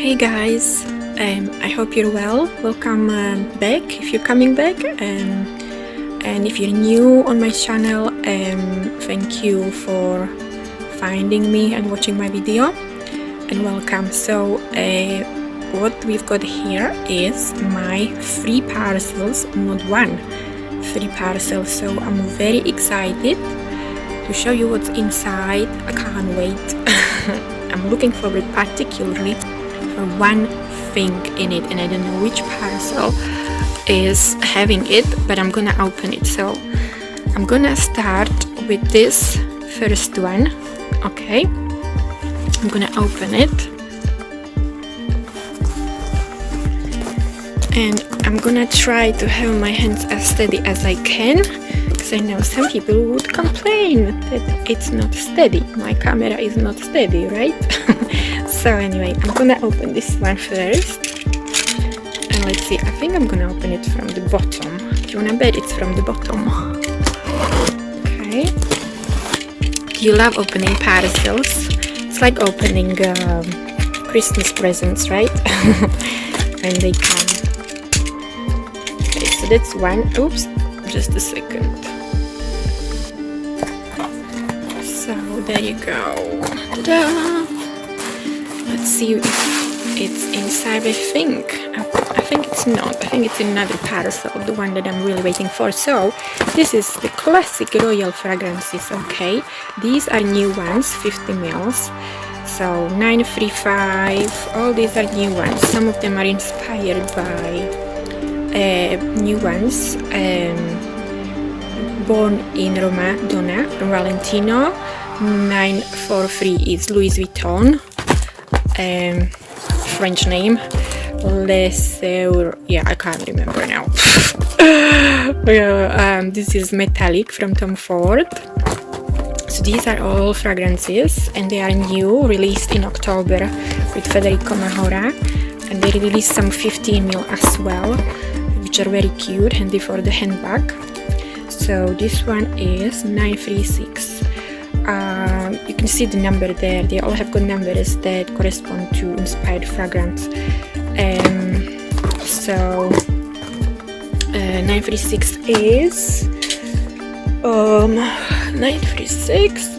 Hey guys, I hope you're well. Welcome back if you're coming back, and if you're new on my channel, thank you for finding me and watching my video, and welcome. So what we've got here is my free parcels, not one, free parcels. So I'm very excited to show you what's inside. I can't wait. I'm looking forward particularly for one thing in it, and I don't know which parcel is having it, but I'm gonna open it. So I'm gonna start with this first one. Okay, I'm gonna open it, and I'm gonna try to have my hands as steady as I can, because I know some people would complain that it's not steady. My camera is not steady, right? So anyway, I'm gonna open this one first, and let's see. I think I'm gonna open it from the bottom. Do you wanna bet it's from the bottom? Okay. You love opening parcels. It's like opening Christmas presents, right? When they come. Okay, so that's one. Oops, just a second. So there you go. Ta-da! Let's see if it's inside. I think it's not. I think it's another parcel, the one that I'm really waiting for. So this is the classic Royal fragrances. Okay, these are new ones, 50 mils. So 935. All these are new ones. Some of them are inspired by new ones. Born in Roma, Donna from Valentino. 943 is Louis Vuitton. French name, yeah, I can't remember now. This is Metallic from Tom Ford. So these are all fragrances, and they are new, released in October with Federico Mahora, and they released some 15 ml as well, which are very cute, handy for the handbag. So this one is 936. You can see the number there. They all have good numbers that correspond to inspired fragrance. So 936 is 936.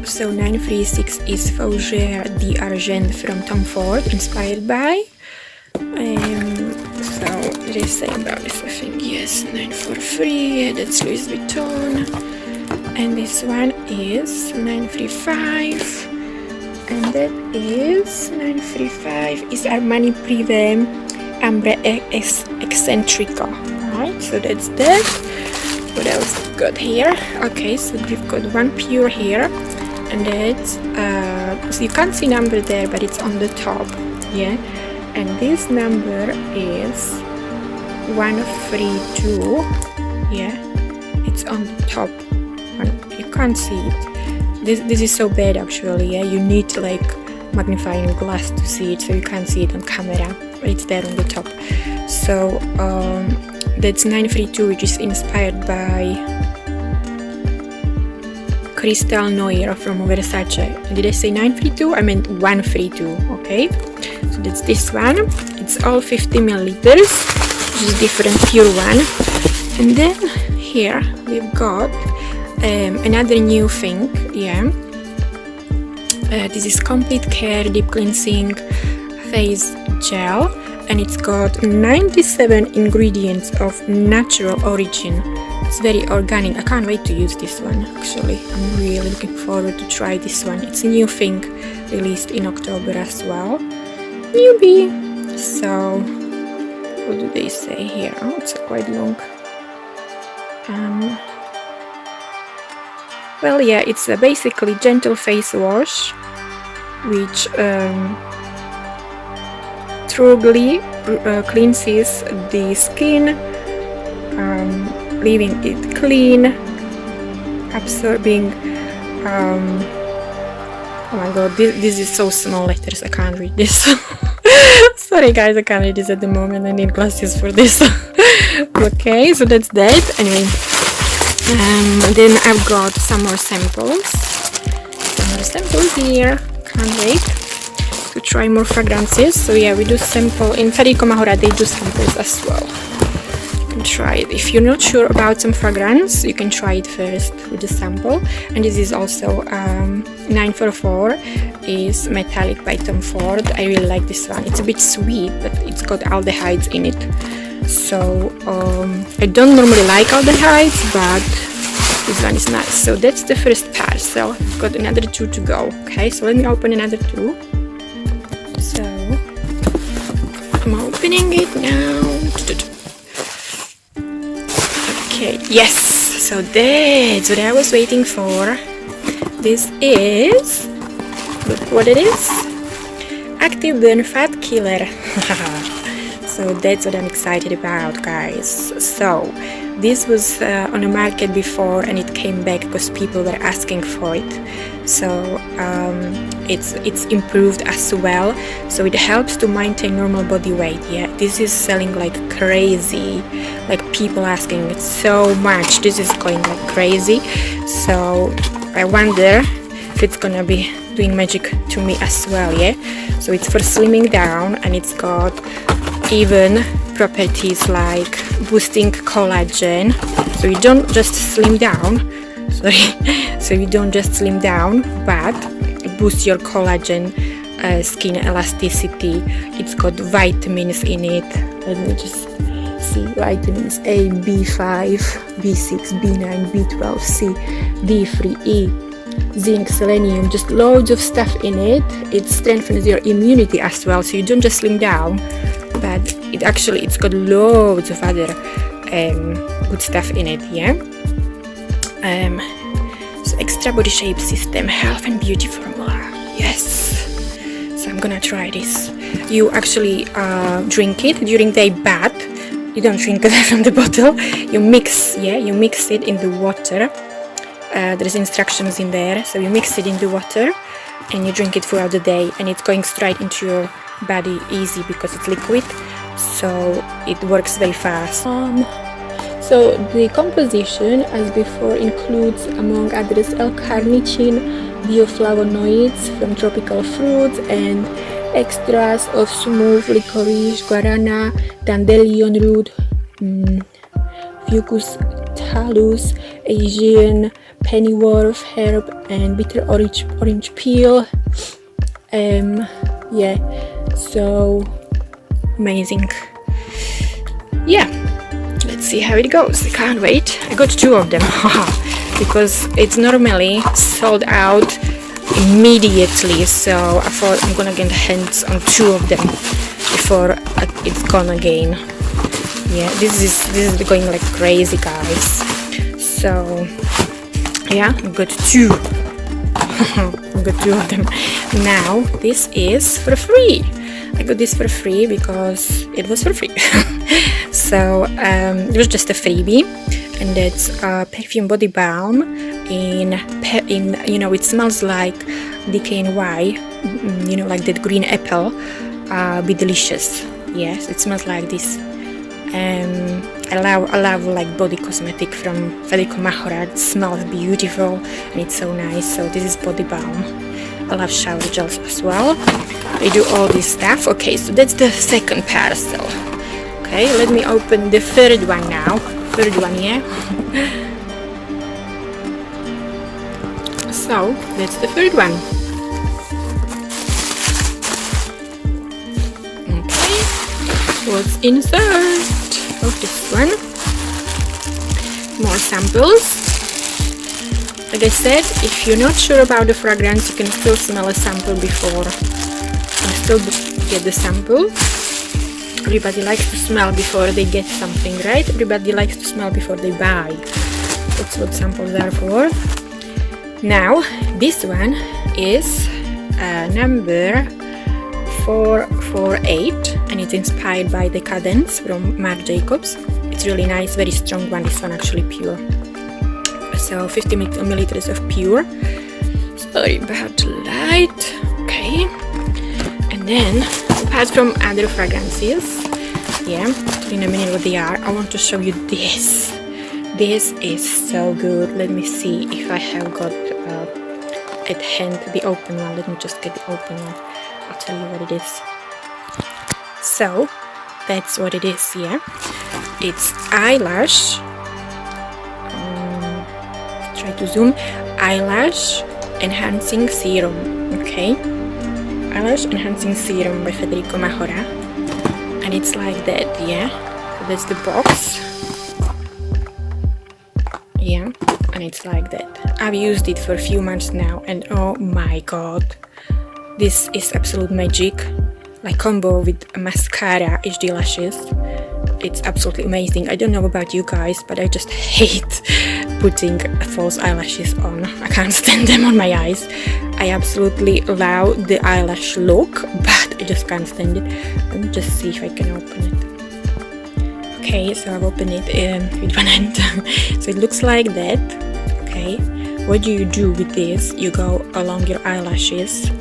So 936 is Fougère d'Argent from Tom Ford, inspired by. So what did I say about this? I think yes, 943. That's Louis Vuitton. And this one is 935, and that is 935 is Armani Privé Ambre Eccentrico. Right, so that's that. What else we got here? Okay, so we've got one pure here, and that's so you can't see number there, but it's on the top. Yeah, and this number is 132. Yeah, it's on the top. You can't see it. This is so bad actually. Yeah, you need like magnifying glass to see it, so you can't see it on camera, but it's there on the top. So that's 932, which is inspired by Crystal Noir from Versace. Did I say 932? I meant 132. Okay, so that's this one. It's all 50 milliliters, which is different pure one. And then here we've got another new thing. Yeah, this is Complete Care Deep Cleansing Face Gel, and it's got 97 ingredients of natural origin. It's very organic. I can't wait to use this one actually. I'm really looking forward to try this one. It's a new thing released in October as well. Newbie. So what do they say here? Oh, it's quite long. Well, yeah, it's basically gentle face wash, which thoroughly cleanses the skin, leaving it clean, absorbing. Oh my god, this is so small letters. I can't read this. Sorry guys, I can't read this at the moment. I need glasses for this. Okay, so that's that. Anyway. Then I've got some more samples here, can't wait. to try more fragrances. So yeah, we do sample in Federico Mahora. They do samples as well. You can try it if you're not sure about some fragrance. You can try it first with the sample. And this is also 944 is Metallic by Tom Ford. I really like this one. It's a bit sweet, but it's got aldehydes in it. So I don't normally like aldehydes, but this one is nice. So that's the first parcel. I've got another 2 to go. Okay, so let me open another 2. So I'm opening it now. Okay, yes, so that's what I was waiting for. This is, look what it is, Active Burn Fat Killer. So that's what I'm excited about, guys. So this was on the market before and it came back because people were asking for it. So it's improved as well, so it helps to maintain normal body weight. Yeah, this is selling like crazy, like people asking it so much. This is going like crazy, so I wonder if it's gonna be doing magic to me as well. Yeah, so it's for slimming down and it's got even properties like boosting collagen, so you don't just slim down, so you don't just slim down, but it boosts your collagen, skin elasticity. It's got vitamins in it. Let me just see. Vitamins A, B5, B6, B9, B12, C, D3, E, zinc, selenium, just loads of stuff in it. It strengthens your immunity as well, so you don't just slim down, but it's got loads of other good stuff in it. Yeah. So extra body shape system, health and beauty formula. Yes. So I'm gonna try this. You actually drink it during the day, but you don't drink it from the bottle. You mix. Yeah, you mix it in the water. There's instructions in there, so you mix it in the water and you drink it throughout the day, and it's going straight into your body easy because it's liquid, so it works very fast. So the composition, as before, includes among others L-carnitine, bioflavonoids from tropical fruits, and extras of smooth licorice, guarana, dandelion root, Fucus talus, Asian pennyworth herb, and bitter orange peel. Yeah, so amazing. Yeah, let's see how it goes. I can't wait. I got 2 of them because it's normally sold out immediately, so I thought I'm gonna get hands on 2 of them before it's gone again. Yeah, this is going like crazy, guys. So yeah, I got 2. I got 2 of them. Now this is for free. I got this for free because it was for free. So it was just a freebie, and that's perfume body balm in you know, it smells like DKNY, you know, like that green apple. Be delicious. Yes, it smells like this. I love like body cosmetic from Federico Mahora. It smells beautiful and it's so nice. So this is body balm. I love shower gels as well. I do all this stuff. Okay, so that's the second parcel. Okay, let me open the third one now. Third one, yeah. So that's the third one. Okay, what's inside of this one? More samples. Like I said, if you're not sure about the fragrance, you can still smell a sample before and still get the sample. Everybody likes to smell before they get something, right? Everybody likes to smell before they buy. That's what samples are for. Now, this one is number 448, and it's inspired by Decadence from Marc Jacobs. It's really nice, very strong one. This one actually pure. So 50 milliliters of pure. Sorry about the light. Okay. And then, apart from other fragrances, yeah, in a minute what they are, I want to show you this. This is so good. Let me see if I have got at hand the open one. Let me just get the open one. I'll tell you what it is. So that's what it is here. It's eyelash, try to zoom, eyelash enhancing serum. Okay, eyelash enhancing serum by Federico Mahora, and it's like that. Yeah, so that's the box. Yeah, and it's like that. I've used it for a few months now, and oh my god, this is absolute magic. Like combo with a mascara HD lashes. It's absolutely amazing. I don't know about you guys, but I just hate putting false eyelashes on. I can't stand them on my eyes. I absolutely love the eyelash look, but I just can't stand it. Let me just see if I can open it. Okay, so I've opened it with one hand. So it looks like that. Okay, what do you do with this? You go along your eyelashes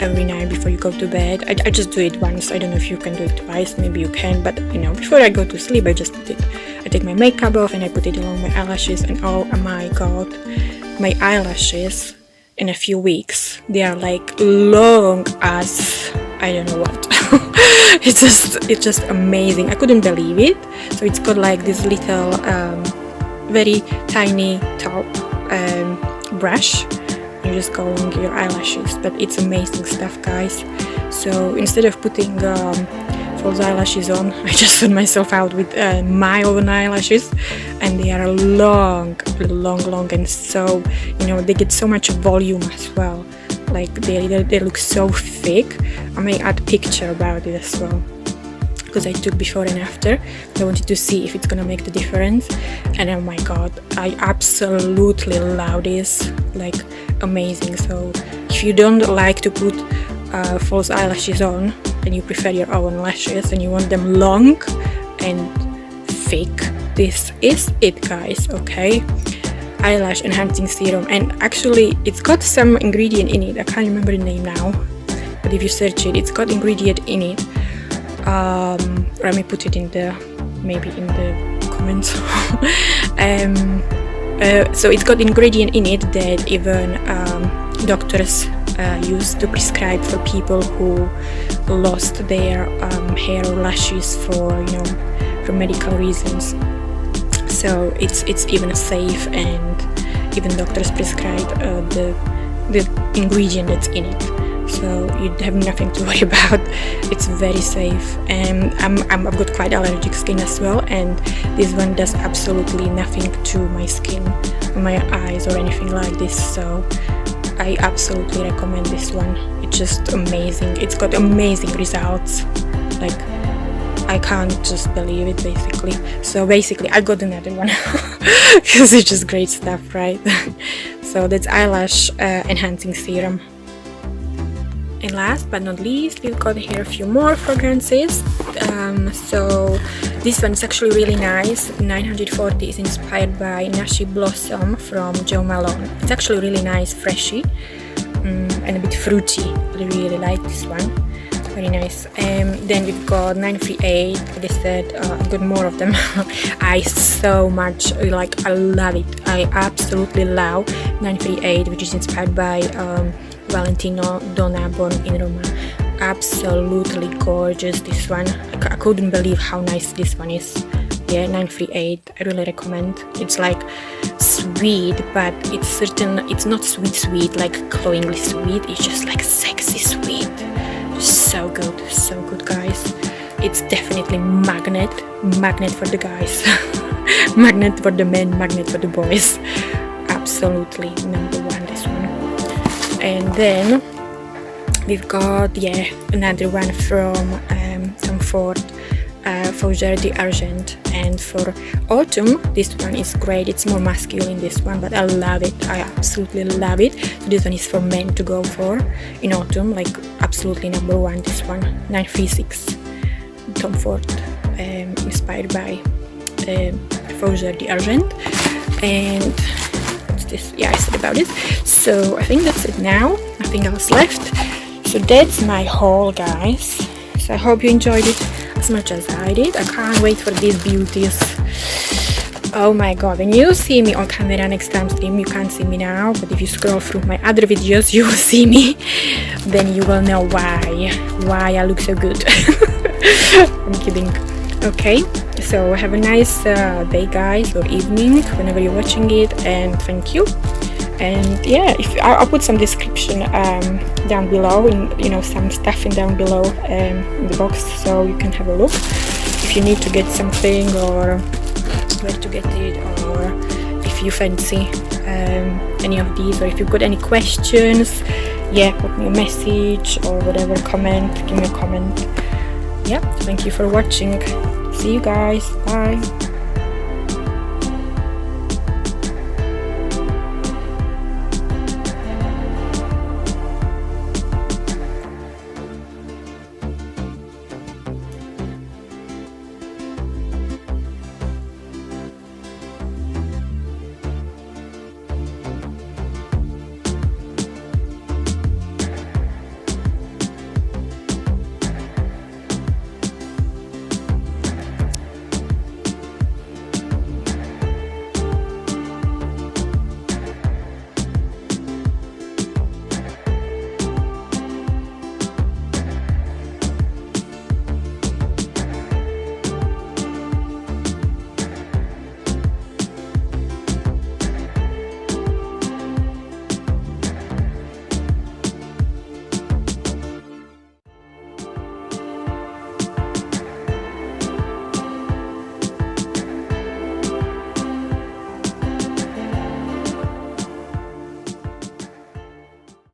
every night before you go to bed. I just do it once. I don't know if you can do it twice. Maybe you can, but you know, before I go to sleep, I just put it. I take my makeup off and I put it along my eyelashes, and oh my god, my eyelashes in a few weeks, they are like long as I don't know what. It's just amazing. I couldn't believe it. So it's got like this little very tiny top brush. You just go along your eyelashes, but it's amazing stuff, guys. So instead of putting false eyelashes on, I just put myself out with my own eyelashes, and they are long, and so, you know, they get so much volume as well. Like they look so thick. I may add a picture about it as well, because I took before and after. I wanted to see if it's gonna make the difference, and oh my god, I absolutely love this. Like, amazing. So if you don't like to put false eyelashes on and you prefer your own lashes and you want them long and thick, this is it, guys. Okay, eyelash enhancing serum, and actually it's got some ingredient in it. I can't remember the name now, but if you search it, it's got ingredient in it. Let me put it in the comments. So it's got ingredient in it that even doctors use to prescribe for people who lost their hair or lashes for, you know, for medical reasons. So it's even safe, and even doctors prescribe the ingredient that's in it. So you have nothing to worry about. It's very safe, and I've got quite allergic skin as well, and this one does absolutely nothing to my skin, my eyes or anything like this. So I absolutely recommend this one. It's just amazing. It's got amazing results. Like, I can't just believe it, basically. So basically I got another one because it's just great stuff, right? So that's eyelash enhancing serum. And last but not least, we've got here a few more fragrances. So this one is actually really nice. 940 is inspired by Nashi Blossom from Jo Malone. It's actually really nice, freshy, and a bit fruity. I really like this one. Very nice. Then we've got 938. Like I said, I've got more of them. I so much like. I love it. I absolutely love 938, which is inspired by Valentino Donna, born in Roma. Absolutely gorgeous, this one. I couldn't believe how nice this one is. Yeah, 938, I really recommend. It's like sweet, but it's not sweet like cloyingly sweet. It's just like sexy sweet. Just so good, guys. It's definitely magnet for the guys. Magnet for the men, magnet for the boys. Absolutely number one, this one. And then we've got another one from Tom Ford, Fougère d'Argent. And for autumn, this one is great. It's more masculine, this one, but I love it. I absolutely love it. So this one is for men to go for in autumn, like absolutely number one, this one. 936, Tom Ford, inspired by Fougère d'Argent. And this, I said about it. So I think that's it now, nothing else left. So that's my haul, guys. So I hope you enjoyed it as much as I did. I can't wait for these beauties Oh my god, when you see me on camera next time stream, you can't see me now, but if you scroll through my other videos, you will see me. Then you will know why I look so good. I'm kidding. Okay, so have a nice day, guys, or evening, whenever you're watching it, and thank you. And yeah, if I'll put some description down below, and you know, some stuff in down below in the box, so you can have a look if you need to get something, or where to get it, or if you fancy any of these, or if you've got any questions, yeah, put me a message or whatever, comment, give me a comment. Yeah, thank you for watching. See you guys, bye.